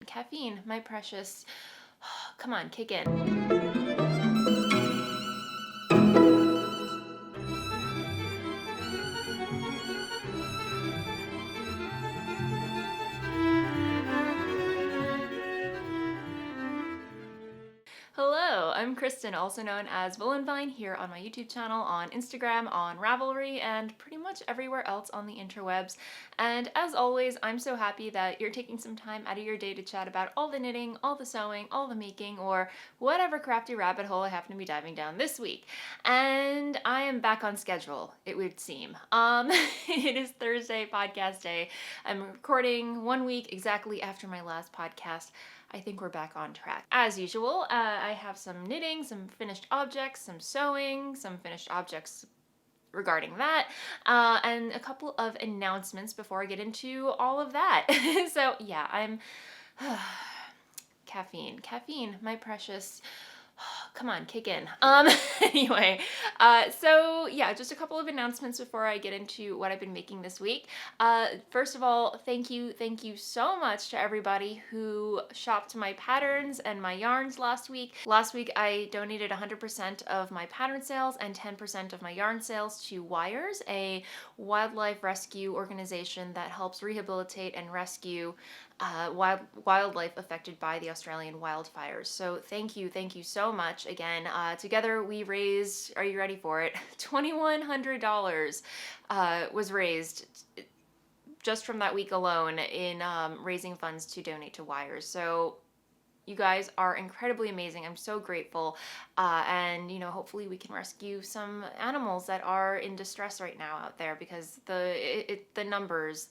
Caffeine, my precious. Come on, kick in. Hello, I'm Kristen, also known as Voolenvine, here on my YouTube channel, on Instagram, on Ravelry, and pretty much everywhere else on the interwebs. And as always, I'm so happy that you're taking some time out of your day to chat about all the knitting, all the sewing, all the making, or whatever crafty rabbit hole I happen to be diving down this week. And I am back on schedule, it would seem. It is Thursday, podcast day. I'm recording 1 week exactly after my last podcast. I think we're back on track. As usual, I have some knitting, some finished objects, some sewing, some finished objects regarding that, and a couple of announcements before I get into all of that. So yeah, I'm... Caffeine, my precious... Come on, kick in. Anyway, so yeah, just a couple of announcements before I get into what I've been making this week. First of all, thank you so much to everybody who shopped my patterns and my yarns last week. Last week, I donated 100% of my pattern sales and 10% of my yarn sales to Wires, a wildlife rescue organization that helps rehabilitate and rescue wildlife affected by the Australian wildfires. So thank you so much. Again, together we raised, are you ready for it? $2,100 was raised just from that week alone in raising funds to donate to Wires. So you guys are incredibly amazing. I'm so grateful. And, you know, hopefully we can rescue some animals that are in distress right now out there, because the numbers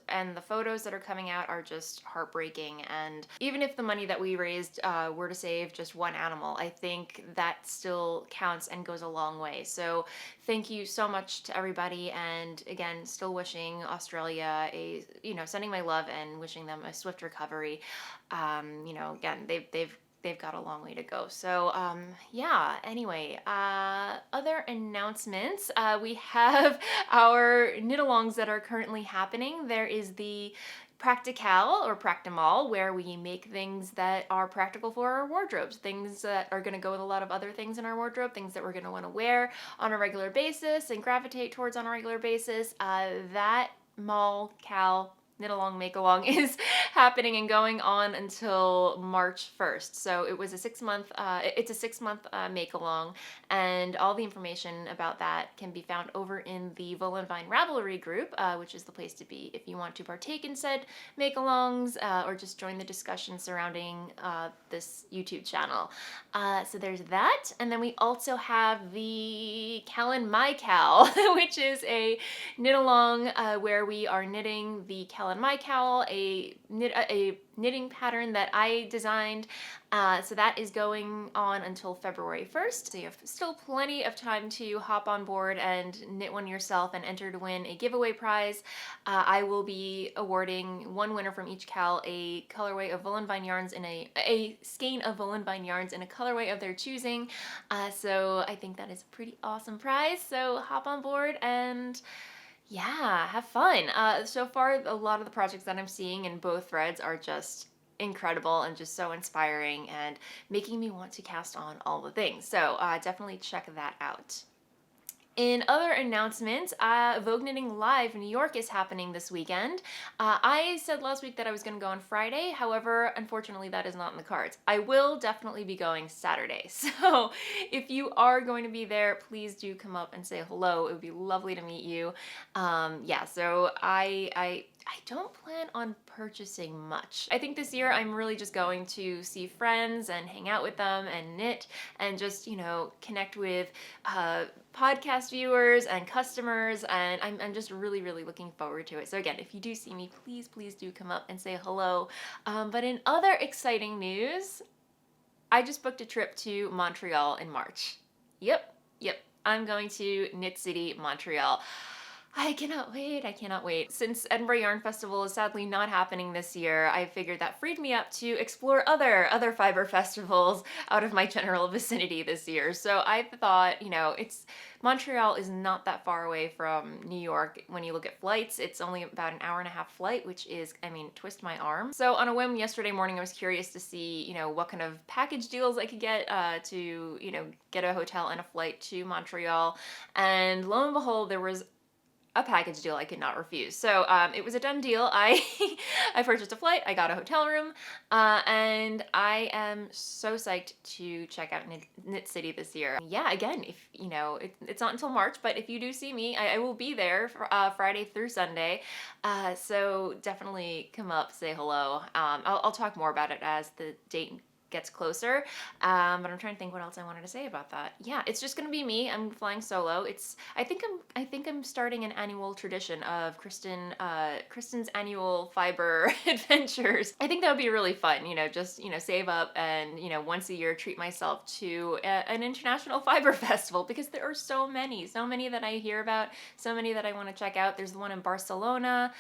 and the photos that are coming out are just heartbreaking. And even if the money that we raised were to save just one animal, I think that still counts and goes a long way. So thank you so much to everybody. And again, still wishing Australia sending my love and wishing them a swift recovery. Again, they've got a long way to go. So yeah, anyway, other announcements. We have our knit-alongs that are currently happening. There is the Practical or Practimal, where we make things that are practical for our wardrobes, things that are going to go with a lot of other things in our wardrobe, things that we're going to want to wear on a regular basis and gravitate towards on a regular basis. That Cal knit along, make along is happening and going on until March 1st. So it was a 6-month, it's a 6-month make along, and all the information about that can be found over in the Voolenvine Ravelry group, which is the place to be if you want to partake in said make alongs or just join the discussion surrounding this YouTube channel. So there's that, and then we also have the Cal and My Cal, which is a knit along where we are knitting the Cal and My Cal, a knitting pattern that I designed. So that is going on until February 1st. So you have still plenty of time to hop on board and knit one yourself and enter to win a giveaway prize. I will be awarding one winner from each Cal a colorway of Voolenvine yarns in a skein of Voolenvine yarns in a colorway of their choosing. So I think that is a pretty awesome prize. So hop on board and yeah, have fun. So far, a lot of the projects that I'm seeing in both threads are just incredible and just so inspiring and making me want to cast on all the things. So definitely check that out. In other announcements, Vogue Knitting Live in New York is happening this weekend. I said last week that I was going to go on Friday. However, unfortunately, that is not in the cards. I will definitely be going Saturday. So if you are going to be there, please do come up and say hello. It would be lovely to meet you. Yeah, so I don't plan on purchasing much. I think this year I'm really just going to see friends and hang out with them and knit and just, connect with podcast viewers and customers, and I'm just really looking forward to it. So again, if you do see me, please do come up and say hello. But in other exciting news, I just booked a trip to Montreal in March. Yep, I'm going to Knit City Montreal. I cannot wait. I cannot wait. Since Edinburgh Yarn Festival is sadly not happening this year, I figured that freed me up to explore other fiber festivals out of my general vicinity this year. So I thought, you know, Montreal is not that far away from New York. When you look at flights, it's only about an hour and a half flight, which is, I mean, twist my arm. So on a whim yesterday morning, I was curious to see, you know, what kind of package deals I could get to, you know, get a hotel and a flight to Montreal. And lo and behold, there was a package deal I could not refuse. So it was a done deal. I purchased a flight, I got a hotel room, and I am so psyched to check out Knit City this year. Yeah, again, if you know, it's not until March, but if you do see me, I will be there for, Friday through Sunday. So definitely come up, say hello. I'll talk more about it as the date gets closer, but I'm trying to think what else I wanted to say about that. Yeah, it's just gonna be me. I'm flying solo. I think I'm starting an annual tradition of Kristen's annual fiber adventures. I think that would be really fun. You know, just, you know, save up and, you know, once a year treat myself to an international fiber festival, because there are so many that I hear about, so many that I want to check out. There's the one in Barcelona.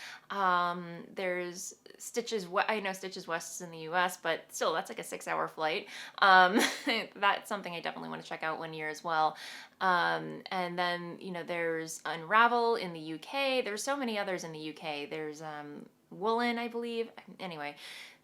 There's Stitches. I know Stitches West is in the U.S., but still, that's like a 6-hour flight. That's something I definitely want to check out one year as well. And then, you know, there's Unravel in the UK. There's so many others in the UK. There's Woolen, I believe. Anyway,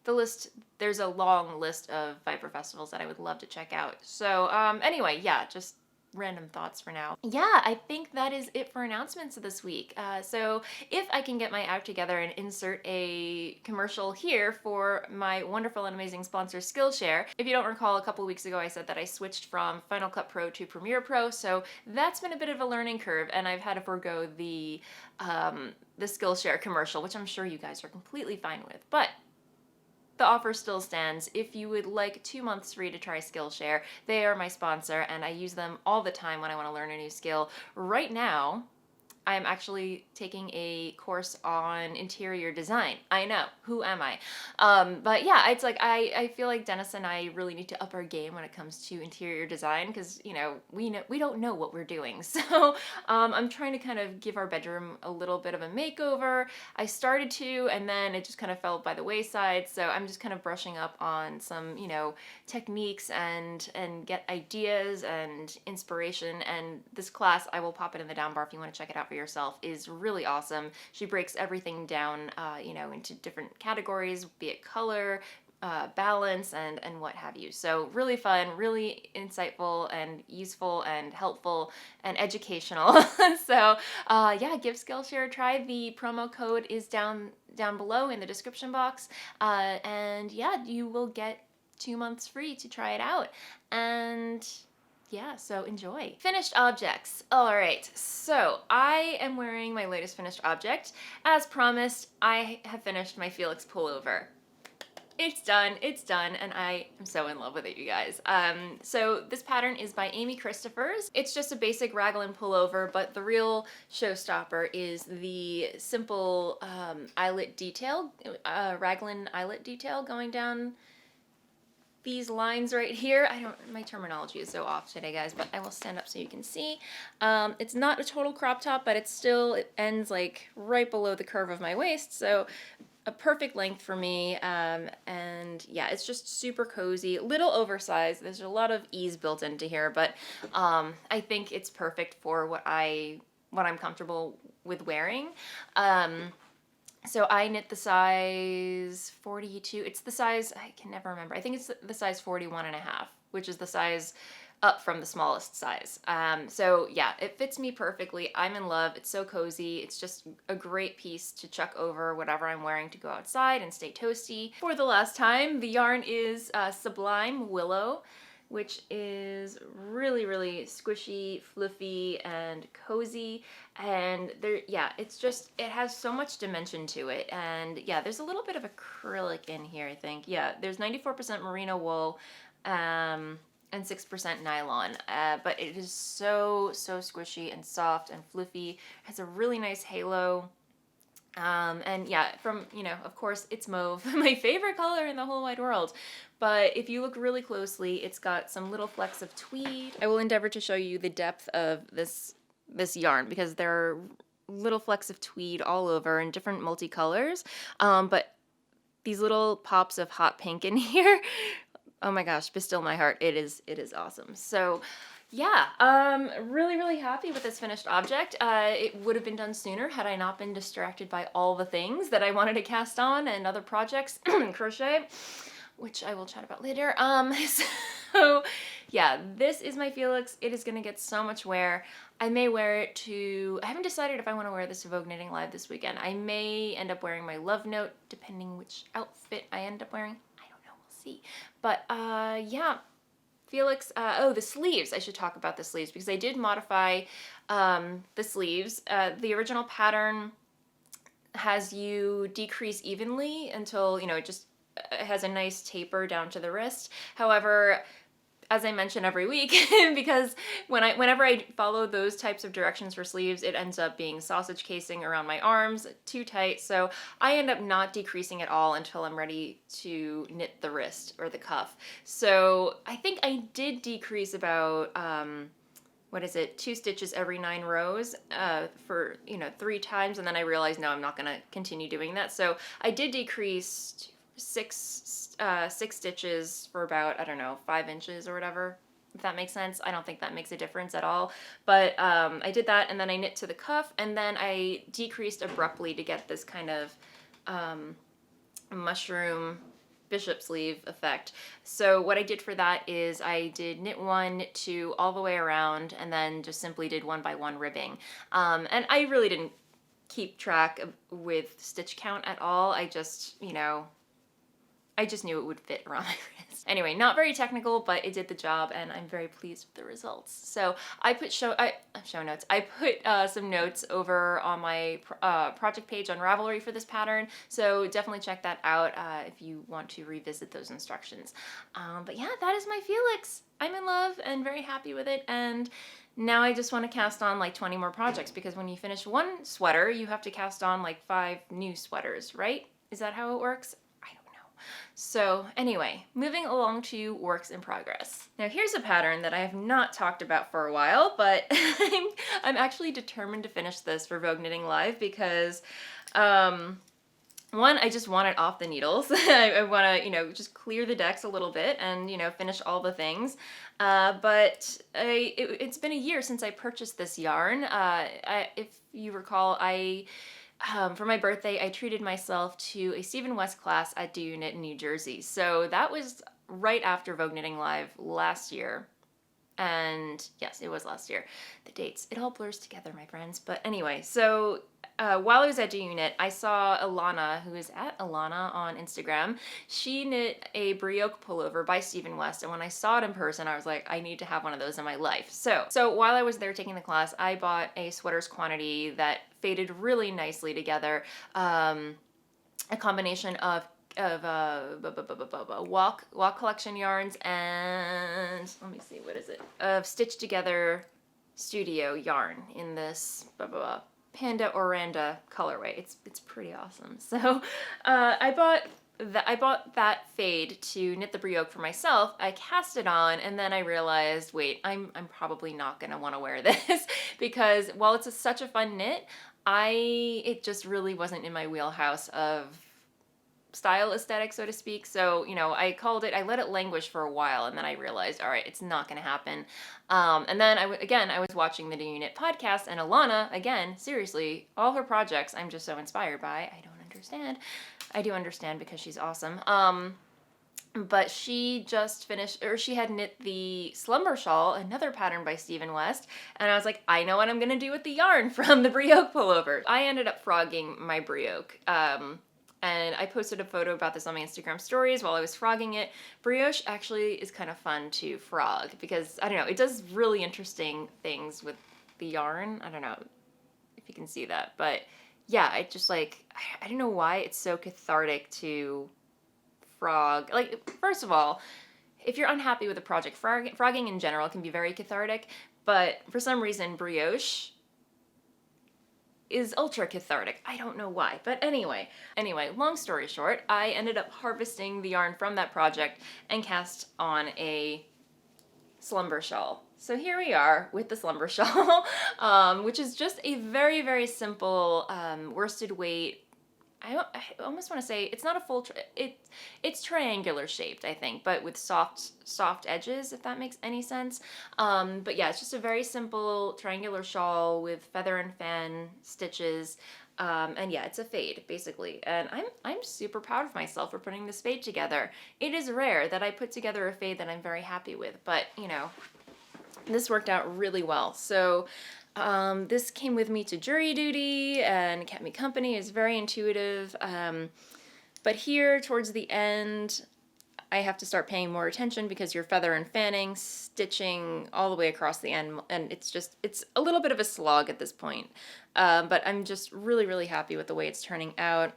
there's a long list of fiber festivals that I would love to check out. So anyway, yeah, just random thoughts for now. Yeah, I think that is it for announcements this week. So if I can get my act together and insert a commercial here for my wonderful and amazing sponsor Skillshare. If you don't recall, a couple weeks ago I said that I switched from Final Cut Pro to Premiere Pro, so that's been a bit of a learning curve, and I've had to forego the Skillshare commercial, which I'm sure you guys are completely fine with. But the offer still stands. If you would like 2 months free to try Skillshare, they are my sponsor, and I use them all the time when I want to learn a new skill. Right now, I am actually taking a course on interior design. I know, who am I? But yeah, it's like I feel like Dennis and I really need to up our game when it comes to interior design, because, you know, we don't know what we're doing. So I'm trying to kind of give our bedroom a little bit of a makeover. I started to, and then it just kind of fell by the wayside. So I'm just kind of brushing up on some, you know, techniques and get ideas and inspiration. And this class, I will pop it in the down bar if you want to check it out for yourself, is really awesome. She breaks everything down, you know, into different categories, be it color, balance, and what have you. So really fun, really insightful and useful and helpful and educational. So yeah, give Skillshare a try. The promo code is down below in the description box, and yeah, you will get 2 months free to try it out. And yeah, so enjoy. Finished objects. All right, so I am wearing my latest finished object. As promised, I have finished my Felix pullover. It's done, and I am so in love with it, you guys. So this pattern is by Amy Christoffers. It's just a basic raglan pullover, but the real showstopper is the simple eyelet detail, raglan eyelet detail going down these lines right here. My terminology is so off today, guys, but I will stand up so you can see. It's not a total crop top, but it ends like right below the curve of my waist, so a perfect length for me. And yeah, it's just super cozy, little oversized. There's a lot of ease built into here, but I think it's perfect for what I'm comfortable with wearing. So I knit the size 42. It's the size, I can never remember. I think it's the size 41.5, which is the size up from the smallest size. So yeah, it fits me perfectly. I'm in love. It's so cozy. It's just a great piece to chuck over whatever I'm wearing to go outside and stay toasty. For the last time, the yarn is Sublime Willow, which is really, really squishy, fluffy, and cozy. And it has so much dimension to it. And yeah, there's a little bit of acrylic in here, I think. Yeah, there's 94% merino wool, and 6% nylon, but it is so squishy and soft and fluffy. It has a really nice halo. And yeah, of course, it's mauve, my favorite color in the whole wide world. But if you look really closely, it's got some little flecks of tweed. I will endeavor to show you the depth of this yarn, because there are little flecks of tweed all over in different multicolors. But these little pops of hot pink in here, oh my gosh, bestill my heart. It is awesome. So yeah, really, really happy with this finished object. It would have been done sooner had I not been distracted by all the things that I wanted to cast on and other projects, crochet, which I will chat about later. So yeah, this is my Felix. It is going to get so much wear. I may wear it to, I haven't decided if I want to wear this to Vogue Knitting Live this weekend. I may end up wearing my Love Note, depending which outfit I end up wearing. I don't know, we'll see. But yeah, Felix, oh, the sleeves. I should talk about the sleeves because I did modify the sleeves. The original pattern has you decrease evenly until, you know, it just has a nice taper down to the wrist. However, as I mention every week, because whenever I follow those types of directions for sleeves, it ends up being sausage casing around my arms, too tight. So I end up not decreasing at all until I'm ready to knit the wrist or the cuff. So I think I did decrease about, 2 stitches every 9 rows for, 3 times. And then I realized, no, I'm not going to continue doing that. So I did decrease 6 stitches for about, I don't know, 5 inches or whatever, if that makes sense. I don't think that makes a difference at all. But I did that, and then I knit to the cuff, and then I decreased abruptly to get this kind of mushroom bishop sleeve effect. So what I did for that is I did knit 1, knit 2 all the way around, and then just simply did 1 by 1 ribbing. And I really didn't keep track with stitch count at all. I just, I just knew it would fit around my wrist. Anyway, not very technical, but it did the job, and I'm very pleased with the results. So I put show notes. I put some notes over on my project page on Ravelry for this pattern, so definitely check that out if you want to revisit those instructions. But yeah, that is my Felix. I'm in love and very happy with it, and now I just want to cast on like 20 more projects, because when you finish one sweater, you have to cast on like 5 new sweaters, right? Is that how it works? So anyway, moving along to works in progress. Now here's a pattern that I have not talked about for a while, but I'm actually determined to finish this for Vogue Knitting Live because, one, I just want it off the needles. I want to, just clear the decks a little bit and, finish all the things. But it's been a year since I purchased this yarn. If you recall, for my birthday, I treated myself to a Stephen West class at Do You Knit in New Jersey. So that was right after Vogue Knitting Live last year. And yes, it was last year. The dates, it all blurs together, my friends. But anyway, so while I was at Do You Knit, I saw Alana, who is at Alana on Instagram. She knit a brioche pullover by Stephen West, and when I saw it in person, I was like, I need to have one of those in my life. So while I was there taking the class, I bought a sweaters quantity that faded really nicely together. A combination of walk collection yarns and, let me see, what is it? Of Stitch Together Studio yarn in this Panda Oranda colorway. It's pretty awesome. So I bought that fade to knit the brioche for myself. I cast it on, and then I realized, wait, I'm probably not gonna want to wear this because while it's such a fun knit, it just really wasn't in my wheelhouse of style aesthetic, so to speak. So, I called it, I let it languish for a while, and then I realized, all right, it's not going to happen. And then I was watching the Do You Knit podcast, and Alana, again, seriously, all her projects I'm just so inspired by. I don't understand. I do understand because she's awesome. But she just finished, or she had knit the Slumber Shawl, another pattern by Stephen West, and I was like, I know what I'm going to do with the yarn from the brioche pullover. I ended up frogging my brioche. And I posted a photo about this on my Instagram stories while I was frogging it. Brioche actually is kind of fun to frog because, I don't know, it does really interesting things with the yarn. I don't know if you can see that, but yeah, I just I don't know why it's so cathartic to frog. Like, first of all, if you're unhappy with a project, frogging in general can be very cathartic, but for some reason, brioche is ultra cathartic. I don't know why, but anyway, long story short, I ended up harvesting the yarn from that project and cast on a Slumber shawl. So here we are with the Slumber shawl, which is just a very, very simple worsted weight. I almost want to say it's not a full, it's triangular shaped, I think, but with soft edges, if that makes any sense. But yeah, it's just a very simple triangular shawl with feather and fan stitches. And yeah, it's a fade basically. And I'm super proud of myself for putting this fade together. It is rare that I put together a fade that I'm very happy with, but you know, this worked out really well. So this came with me to jury duty and kept me company. It's very intuitive. But here towards the end, I have to start paying more attention because you're feather and fanning, stitching all the way across the end, and it's a little bit of a slog at this point. But I'm just really, really happy with the way it's turning out.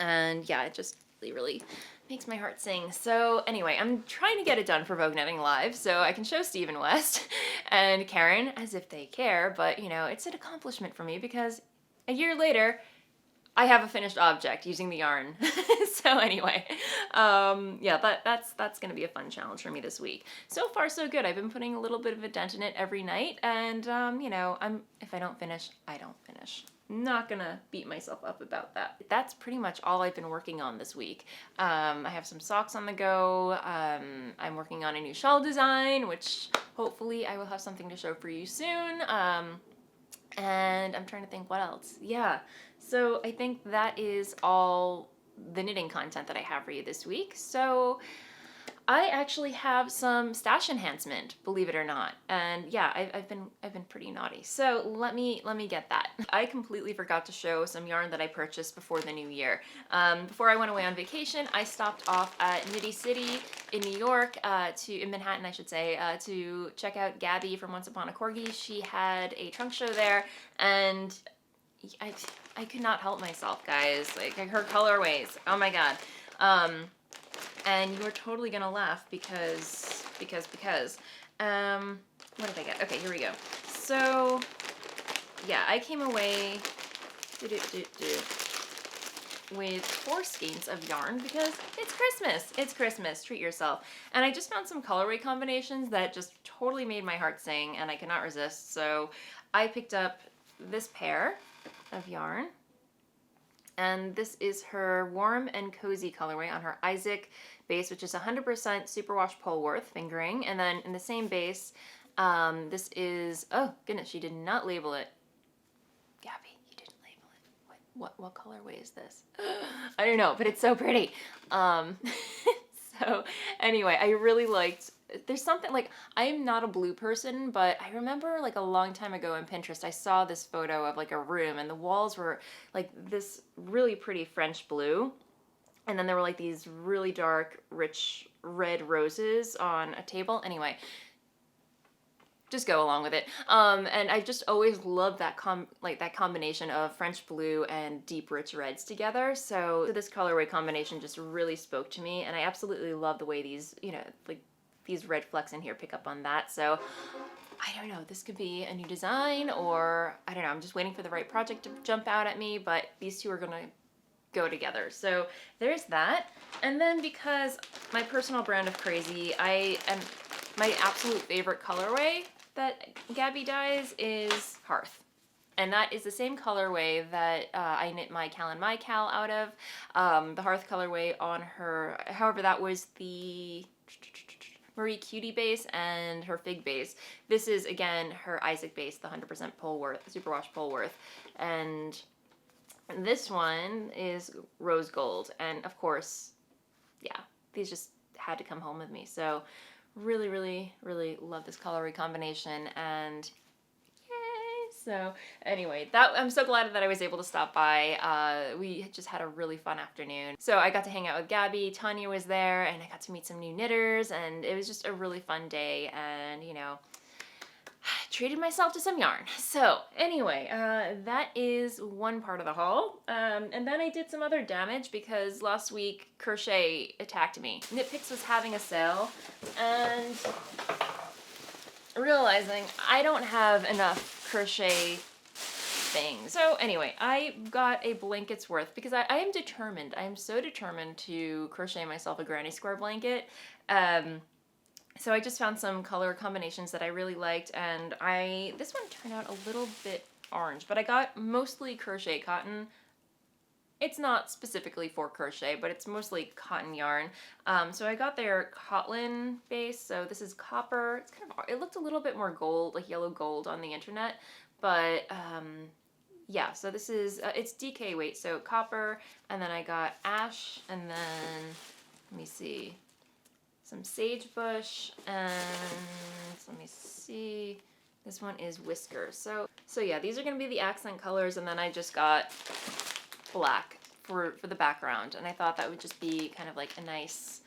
And yeah, it just really makes my heart sing. So anyway, I'm trying to get it done for Vogue Knitting Live so I can show Steve and West and Karen as if they care, but you know, it's an accomplishment for me because a year later, I have a finished object using the yarn. So anyway, yeah, that's gonna be a fun challenge for me this week. So far so good. I've been putting a little bit of a dent in it every night, and you know, if I don't finish, I don't finish. Not gonna beat myself up about that. That's pretty much all I've been working on this week. I have some socks on the go. I'm working on a new shawl design, which hopefully I will have something to show for you soon. And I'm trying to think what else. Yeah, so I think that is all the knitting content that I have for you this week. So I actually have some stash enhancement, believe it or not. And yeah, I've been pretty naughty. So let me get that. I completely forgot to show some yarn that I purchased before the new year. Before I went away on vacation, I stopped off at Knitty City in New York, in Manhattan, I should say, to check out Gabby from Once Upon a Corgi. She had a trunk show there, and I could not help myself, guys. Like her colorways, oh my god. And you're totally gonna laugh because, what did I get? Okay, here we go. So, yeah, I came away with 4 skeins of yarn because it's Christmas. It's Christmas, treat yourself. And I just found some colorway combinations that just totally made my heart sing and I could not resist. So I picked up this pair of yarn. And this is her warm and cozy colorway on her Isaac base, which is 100% superwash Polworth fingering. And then in the same base, this is, oh goodness, she did not label it. Gabby, you didn't label it. What colorway is this? I don't know, but it's so pretty. So anyway, I really liked, there's something like, I'm not a blue person, but I remember like a long time ago on Pinterest, I saw this photo of like a room and the walls were like this really pretty French blue. And then there were like these really dark, rich red roses on a table. Anyway, just go along with it. And I've just always loved that combination of French blue and deep rich reds together. So this colorway combination just really spoke to me, and I absolutely love the way these, you know, like these red flecks in here pick up on that. So I don't know, this could be a new design, or I don't know, I'm just waiting for the right project to jump out at me, but these two are gonna go together. So there's that. And then because my personal brand of crazy, my absolute favorite colorway that Gabby dyes is Hearth. And that is the same colorway that I knit my Cal and my Cal out of. The Hearth colorway on her, however, that was the Marie Cutie base and her Fig base. This is, again, her Isaac base, the 100% Polworth, superwash Polworth. And this one is Rose Gold. And of course, yeah, these just had to come home with me. So really, really, really love this colorway combination, and yay! So anyway, I'm so glad that I was able to stop by. We just had a really fun afternoon. So I got to hang out with Gabby, Tanya was there, and I got to meet some new knitters, and it was just a really fun day, and you know, treated myself to some yarn. So anyway, that is one part of the haul. And then I did some other damage because last week Crochet attacked me. KnitPicks was having a sale and realizing I don't have enough crochet things. So anyway, I got a blanket's worth because I am determined. I am so determined to crochet myself a granny square blanket. So I just found some color combinations that I really liked, and this one turned out a little bit orange, but I got mostly crochet cotton. It's not specifically for crochet, but it's mostly cotton yarn. So I got their Kotlin base. So this is copper. It's kind of, it looked a little bit more gold, like yellow gold on the internet, but yeah. So this is it's DK weight, so copper, and then I got ash, and then let me see, some sagebush, and let me see. This one is whisker. So yeah, these are gonna be the accent colors, and then I just got black for the background, and I thought that would just be kind of like a nice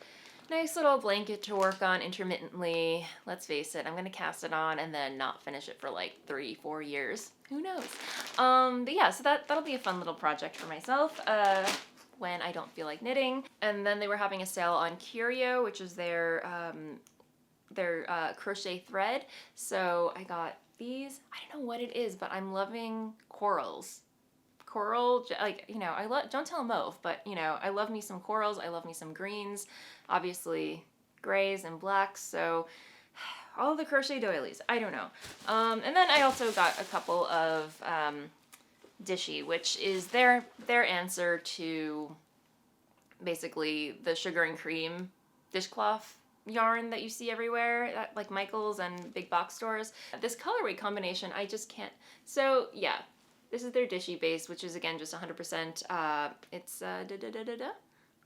little blanket to work on intermittently. Let's face it, I'm gonna cast it on and then not finish it for like 3-4 years. Who knows? But yeah, so that'll be a fun little project for myself when I don't feel like knitting. And then they were having a sale on Curio, which is their crochet thread. So I got these. I don't know what it is, but I'm loving corals. Coral, like, you know, don't tell mauve, but, you know, I love me some corals, I love me some greens, obviously grays and blacks, so all the crochet doilies, I don't know. And then I also got a couple of Dishy, which is their answer to basically the sugar and cream dishcloth yarn that you see everywhere at like Michael's and big box stores. This colorway combination, I just can't. So yeah, this is their Dishy base, which is again just 100%. It's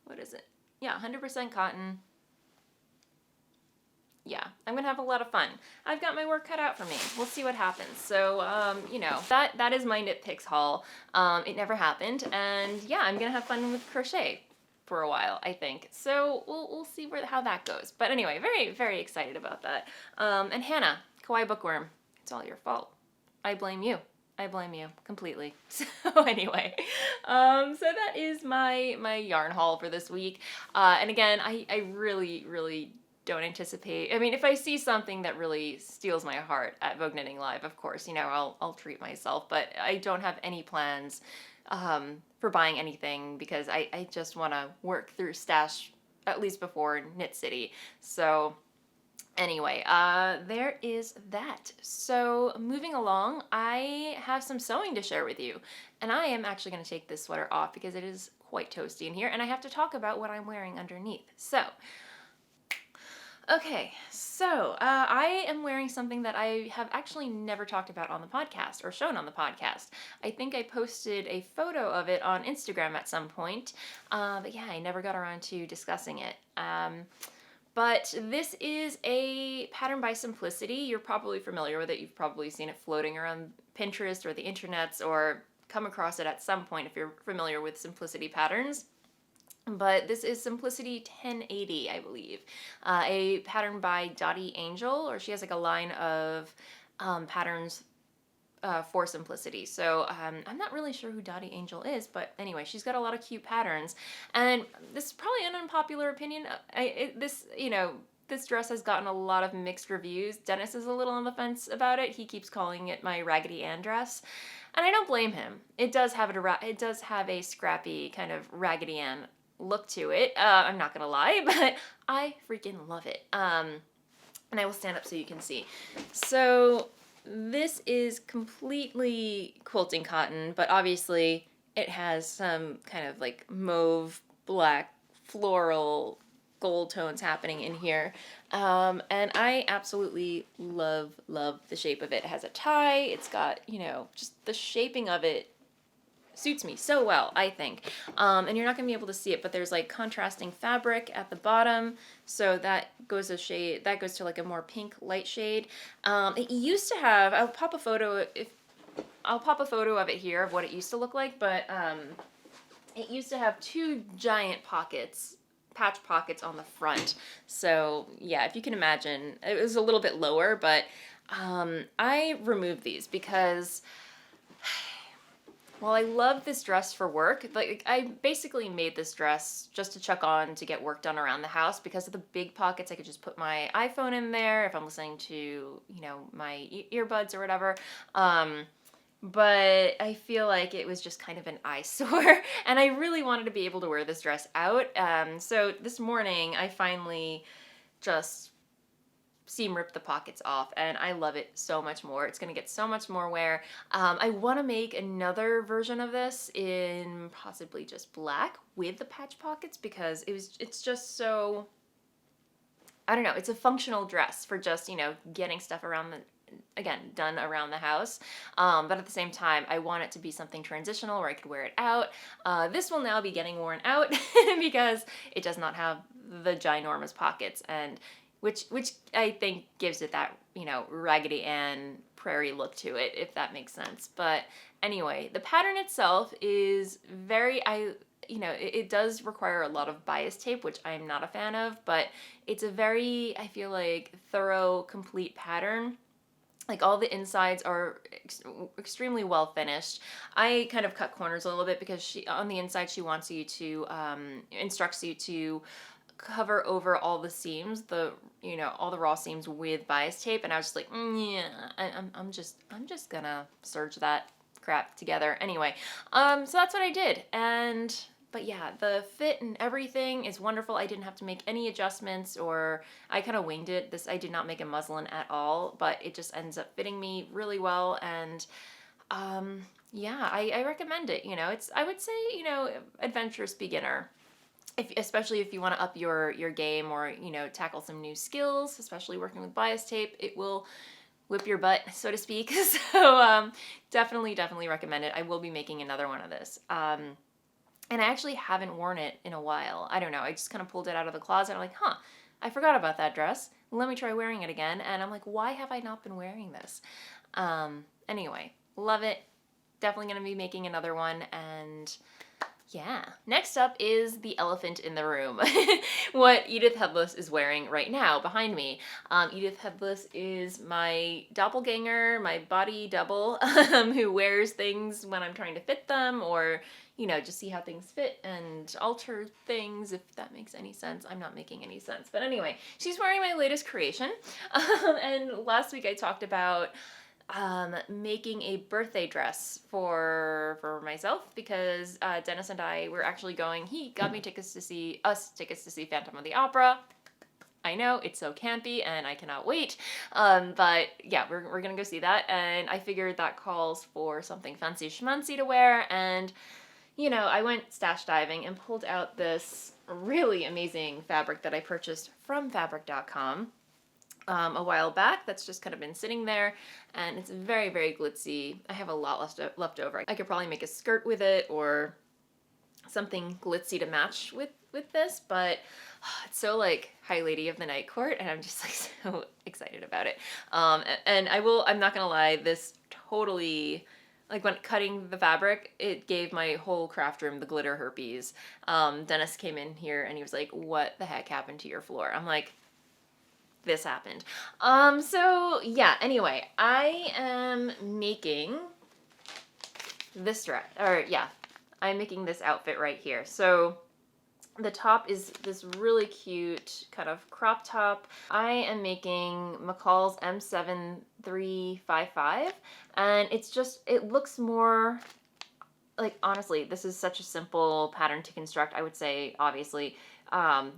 what is it? Yeah, 100% cotton. Yeah, I'm gonna have a lot of fun. I've got my work cut out for me. We'll see what happens. So, you know, that is my KnitPicks haul. It never happened, and yeah, I'm gonna have fun with crochet for a while, I think. So we'll see how that goes. But anyway, very, very excited about that. And Hannah, Kawaii Bookworm, it's all your fault. I blame you. I blame you completely. So anyway, so that is my yarn haul for this week. And again, I really, really don't anticipate. I mean, if I see something that really steals my heart at Vogue Knitting Live, of course, you know, I'll treat myself. But I don't have any plans for buying anything because I just want to work through stash at least before Knit City. So anyway, there is that. So moving along, I have some sewing to share with you. And I am actually going to take this sweater off because it is quite toasty in here, and I have to talk about what I'm wearing underneath. So, okay, so I am wearing something that I have actually never talked about on the podcast or shown on the podcast. I think I posted a photo of it on Instagram at some point, but yeah, I never got around to discussing it. But this is a pattern by Simplicity. You're probably familiar with it. You've probably seen it floating around Pinterest or the internets or come across it at some point if you're familiar with Simplicity patterns. But this is Simplicity 1080, I believe. A pattern by Dottie Angel, or she has like a line of patterns for Simplicity. So I'm not really sure who Dottie Angel is, but anyway, she's got a lot of cute patterns. And this is probably an unpopular opinion. This dress has gotten a lot of mixed reviews. Dennis is a little on the fence about it. He keeps calling it my Raggedy Ann dress, and I don't blame him. It does have a scrappy kind of Raggedy Ann look to it. I'm not gonna lie, but I freaking love it. And I will stand up so you can see. So this is completely quilting cotton, but obviously it has some kind of like mauve, black, floral, gold tones happening in here. And I absolutely love the shape of it. It has a tie. It's got, you know, just the shaping of it suits me so well, I think. And you're not going to be able to see it, but there's like contrasting fabric at the bottom, so that goes to like a more pink light shade. It used to have, I'll pop a photo of it here of what it used to look like, but it used to have two giant patch pockets on the front. So yeah, if you can imagine, it was a little bit lower, but I removed these because well, I love this dress for work. Like, I basically made this dress just to chuck on to get work done around the house because of the big pockets. I could just put my iPhone in there if I'm listening to, you know, my earbuds or whatever. But I feel like it was just kind of an eyesore, and I really wanted to be able to wear this dress out. So this morning, I finally just seam rip the pockets off, and I love it so much more. It's gonna get so much more wear. I want to make another version of this in possibly just black with the patch pockets, because it's just so, I don't know, it's a functional dress for just, you know, getting stuff around the, again, done around the house. But at the same time, I want it to be something transitional where I could wear it out. This will now be getting worn out because it does not have the ginormous pockets, and which I think gives it that, you know, Raggedy Ann prairie look to it, if that makes sense. But anyway, the pattern itself is very, you know, it does require a lot of bias tape, which I'm not a fan of, but it's a very, I feel like, thorough, complete pattern. Like, all the insides are extremely well finished. I kind of cut corners a little bit because she, on the inside, she wants you to, instructs you to cover over all the seams, the, you know, all the raw seams with bias tape, and I was just like, yeah, I'm just gonna serge that crap together anyway. So that's what I did, and but yeah, the fit and everything is wonderful. I didn't have to make any adjustments, or I kind of winged it. This, I did not make a muslin at all, but it just ends up fitting me really well, and yeah, I recommend it. You know, it's, I would say, you know, adventurous beginner. Especially if you want to up your game, or, you know, tackle some new skills, especially working with bias tape, it will whip your butt, so to speak. So definitely recommend it. I will be making another one of this. And I actually haven't worn it in a while. I don't know. I just kind of pulled it out of the closet. I'm like, huh, I forgot about that dress. Let me try wearing it again. And I'm like, why have I not been wearing this? Anyway, love it. Definitely going to be making another one. And yeah. Next up is the elephant in the room. What Edith Headless is wearing right now behind me. Edith Headless is my doppelganger, my body double, who wears things when I'm trying to fit them, or, you know, just see how things fit and alter things, if that makes any sense. I'm not making any sense. But anyway, she's wearing my latest creation. And last week I talked about making a birthday dress for myself, because Dennis and I were actually going, he got me tickets to see Phantom of the Opera. I know, it's so campy and I cannot wait. But yeah, we're gonna go see that, and I figured that calls for something fancy schmancy to wear. And, you know, I went stash diving and pulled out this really amazing fabric that I purchased from fabric.com a while back, that's just kind of been sitting there, and it's very, very glitzy. I have a lot left over. I could probably make a skirt with it, or something glitzy to match with this, but it's so, like, high lady of the night court, and I'm just, like, so excited about it. And I'm not gonna lie, this totally, like, when cutting the fabric, it gave my whole craft room the glitter herpes. Dennis came in here and he was like, what the heck happened to your floor? I'm like, this happened. So yeah, anyway, I am making this dress, or yeah, I'm making this outfit right here. So the top is this really cute kind of crop top. I am making McCall's M7355, and it's just, it looks more like, honestly, this is such a simple pattern to construct, I would say, obviously.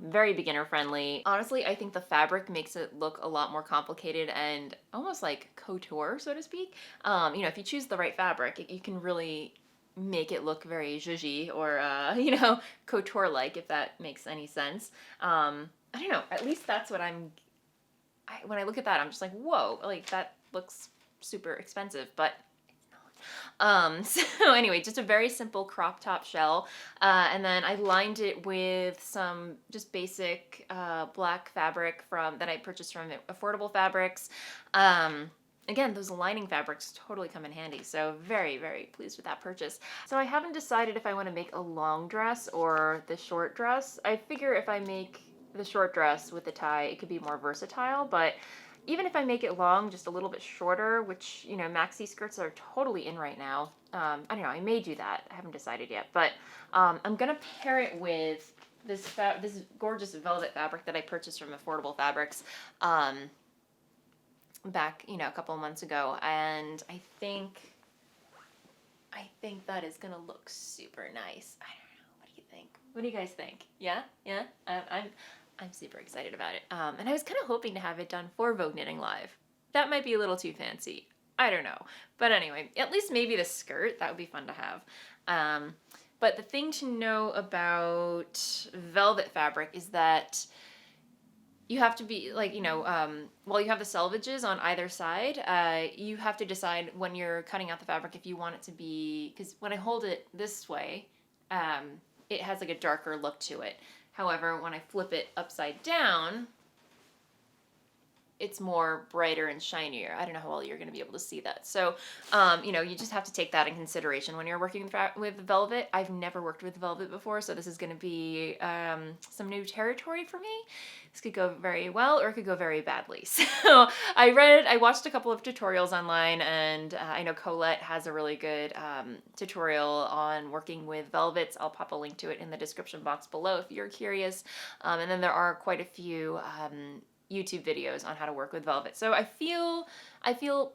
Very beginner friendly. Honestly, I think the fabric makes it look a lot more complicated and almost like couture, so to speak. You know, if you choose the right fabric, you can really make it look very zhuzhy, or, you know, couture-like, if that makes any sense. I don't know, at least that's what when I look at that, I'm just like, whoa, like, that looks super expensive, but so anyway, just a very simple crop top shell, and then I lined it with some just basic black fabric that I purchased from Affordable Fabrics. Again, those lining fabrics totally come in handy, so very, very pleased with that purchase. So I haven't decided if I want to make a long dress or the short dress. I figure if I make the short dress with the tie, it could be more versatile, but even if I make it long, just a little bit shorter, which, you know, maxi skirts are totally in right now. I don't know, I may do that. I haven't decided yet, but I'm gonna pair it with this gorgeous velvet fabric that I purchased from Affordable Fabrics back, you know, a couple of months ago, and I think that is gonna look super nice. I don't know. What do you think? What do you guys think? Yeah, yeah. I'm super excited about it. And I was kind of hoping to have it done for Vogue Knitting Live. That might be a little too fancy. I don't know. But anyway, at least maybe the skirt, that would be fun to have. But the thing to know about velvet fabric is that you have to be like, while you have the selvages on either side, you have to decide when you're cutting out the fabric if you want it to be, because when I hold it this way, it has like a darker look to it. However, when I flip it upside down, it's more brighter and shinier. I don't know how well you're going to be able to see that. So, you just have to take that in consideration when you're working with velvet. I've never worked with velvet before, so this is going to be some new territory for me. This could go very well or it could go very badly. So I watched a couple of tutorials online, and I know Colette has a really good tutorial on working with velvets. I'll pop a link to it in the description box below if you're curious. And then there are quite a few YouTube videos on how to work with velvet. So I feel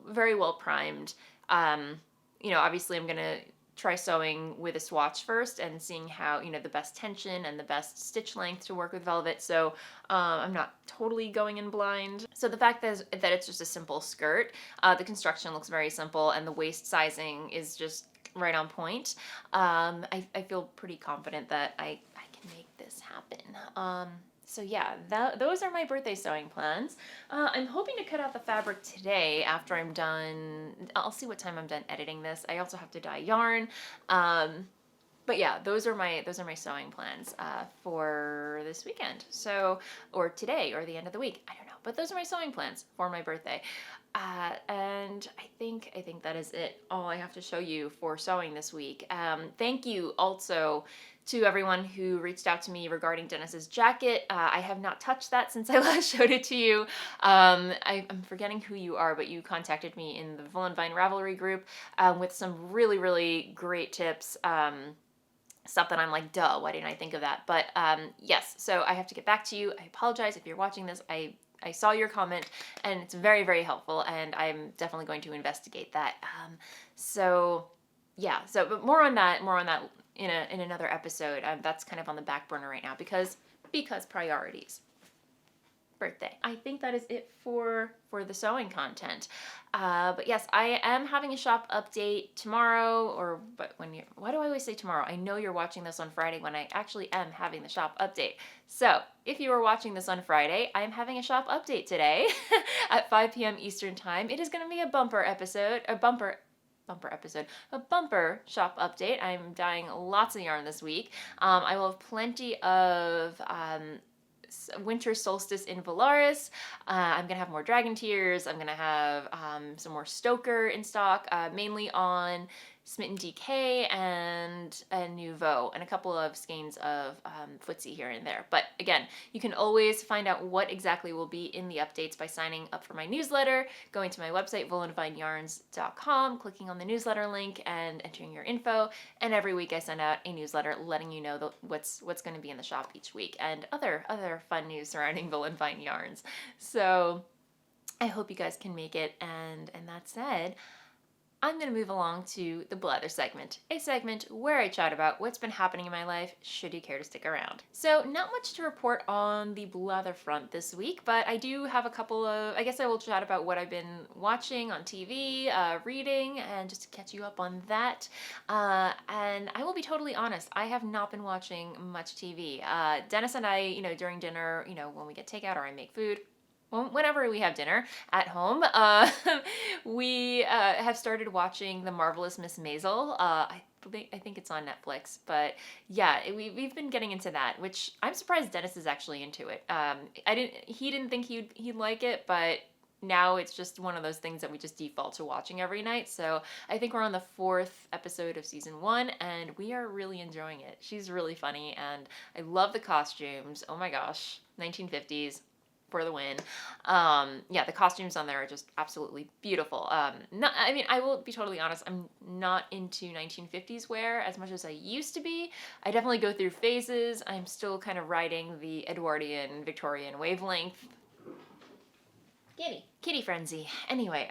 very well primed. Obviously I'm gonna try sewing with a swatch first and seeing how, the best tension and the best stitch length to work with velvet. So I'm not totally going in blind. So the fact that it's just a simple skirt, the construction looks very simple and the waist sizing is just right on point. I feel pretty confident that I can make this happen. So yeah, those are my birthday sewing plans. I'm hoping to cut out the fabric today after I'm done. I'll see what time I'm done editing this. I also have to dye yarn. But yeah, those are my sewing plans for this weekend. So, or today, or the end of the week. I don't know. But those are my sewing plans for my birthday. And I think that is it. All I have to show you for sewing this week. Thank you also to everyone who reached out to me regarding Dennis's jacket. I have not touched that since I last showed it to you. I'm forgetting who you are, but you contacted me in the Voolenvine RAVELRY group with some really, really great tips. Stuff that I'm like, duh, why didn't I think of that? But yes, so I have to get back to you. I apologize if you're watching this. I saw your comment and it's very, very helpful, and I'm definitely going to investigate that. So yeah, but more on that in another episode. That's kind of on the back burner right now because priorities. Birthday. I think that is it for the sewing content. But yes, I am having a shop update tomorrow, why do I always say tomorrow? I know you're watching this on Friday when I actually am having the shop update. So if you are watching this on Friday, I am having a shop update today at 5 p.m. Eastern time. It is going to be a bumper shop update. I'm dyeing lots of yarn this week. I will have plenty of winter solstice in Valaris. I'm gonna have more dragon tears. I'm gonna have some more Stoker in stock, mainly on Smitten DK and a Nouveau, and a couple of skeins of Footsie here and there. But again, you can always find out what exactly will be in the updates by signing up for my newsletter, going to my website, voolenvineyarns.com, clicking on the newsletter link and entering your info. And every week I send out a newsletter letting you know what's going to be in the shop each week and other fun news surrounding Voolenvine yarns. So I hope you guys can make it. And that said, I'm going to move along to the Blather segment, a segment where I chat about what's been happening in my life, should you care to stick around. So not much to report on the Blather front this week, but I do have a couple of, I guess I will chat about what I've been watching on TV, reading, and just to catch you up on that. And I will be totally honest, I have not been watching much TV. Dennis and I, during dinner, when we get takeout or I make food, whenever we have dinner at home, we have started watching The Marvelous Miss Maisel. I think it's on Netflix, but yeah, we've been getting into that, which I'm surprised Dennis is actually into it. He didn't think he'd like it, but now it's just one of those things that we just default to watching every night. So I think we're on the 4th episode of season 1, and we are really enjoying it. She's really funny, and I love the costumes. Oh my gosh, 1950s. For the win. Yeah, the costumes on there are just absolutely beautiful. I will be totally honest, I'm not into 1950s wear as much as I used to be. I definitely go through phases. I'm still kind of riding the Edwardian Victorian wavelength. Kitty frenzy. Anyway,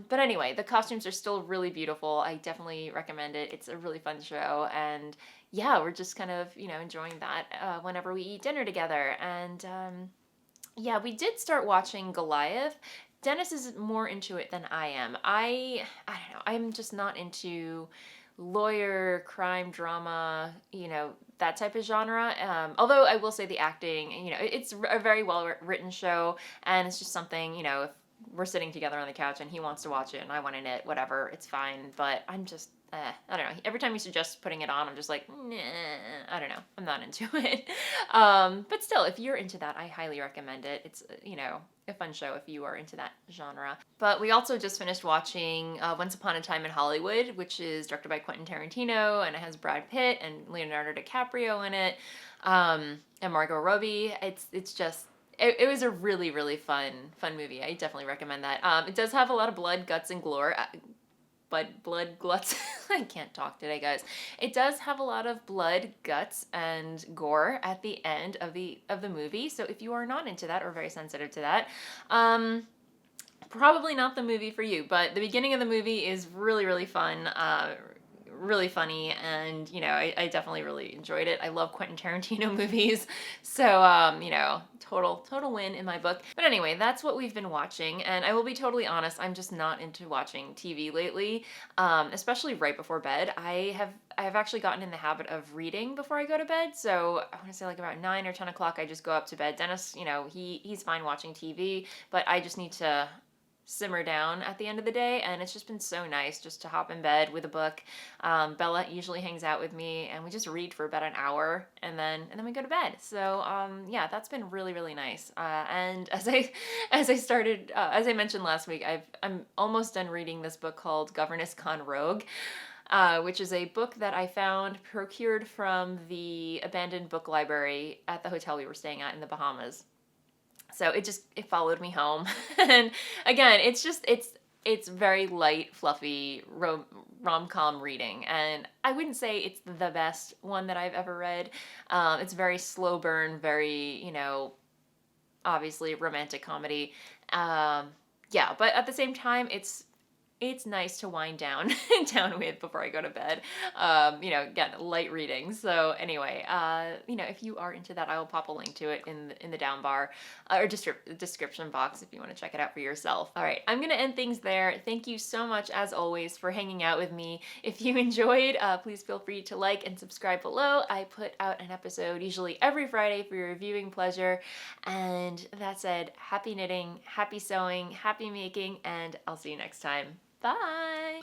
but anyway, the costumes are still really beautiful. I definitely recommend it. It's a really fun show, and yeah, we're just kind of, you know, enjoying that whenever we eat dinner together. And yeah, we did start watching Goliath. Dennis is more into it than I am. I don't know. I'm just not into lawyer crime drama, you know, that type of genre. Although I will say the acting, you know, it's a very well written show, and it's just something, you know, if we're sitting together on the couch and he wants to watch it and I want to knit, whatever, it's fine. But I'm just, I don't know. Every time he suggests putting it on, I'm just like, nah, I don't know. I'm not into it. But still, if you're into that, I highly recommend it. It's, you know, a fun show if you are into that genre. But we also just finished watching Once Upon a Time in Hollywood, which is directed by Quentin Tarantino, and it has Brad Pitt and Leonardo DiCaprio in it, and Margot Robbie. It's just, it was a really, really fun movie. I definitely recommend that. It does have a lot of blood, guts, and gore. But blood, guts, I can't talk today, guys. It does have a lot of blood, guts, and gore at the end of the movie. So if you are not into that or very sensitive to that, probably not the movie for you. But the beginning of the movie is really, really fun. Really funny, and you know, I definitely really enjoyed it. I love Quentin Tarantino movies, so you know, total win in my book. But anyway, that's what we've been watching, and I will be totally honest, I'm just not into watching TV lately, especially right before bed. I have actually gotten in the habit of reading before I go to bed, so I want to say like about 9 or 10 o'clock I just go up to bed. Dennis, you know, he's fine watching TV, but I just need to simmer down at the end of the day, and it's just been so nice just to hop in bed with a book. Bella usually hangs out with me, and we just read for about an hour, and then we go to bed. So yeah, that's been really, really nice. And as I mentioned last week, I'm almost done reading this book called Governess Gone Rogue. Which is a book that I found procured from the abandoned book library at the hotel we were staying at in the Bahamas. So it followed me home. And again, it's very light, fluffy rom-com reading, and I wouldn't say it's the best one that I've ever read. It's very slow burn, very, you know, obviously romantic comedy. Yeah, but at the same time, it's nice to wind down with before I go to bed. You know, again, light reading. So anyway, you know, if you are into that, I will pop a link to it in the down bar or description box if you want to check it out for yourself. All right, I'm gonna end things there. Thank you so much, as always, for hanging out with me. If you enjoyed, please feel free to like and subscribe below. I put out an episode usually every Friday for your viewing pleasure. And that said, happy knitting, happy sewing, happy making, and I'll see you next time. Bye!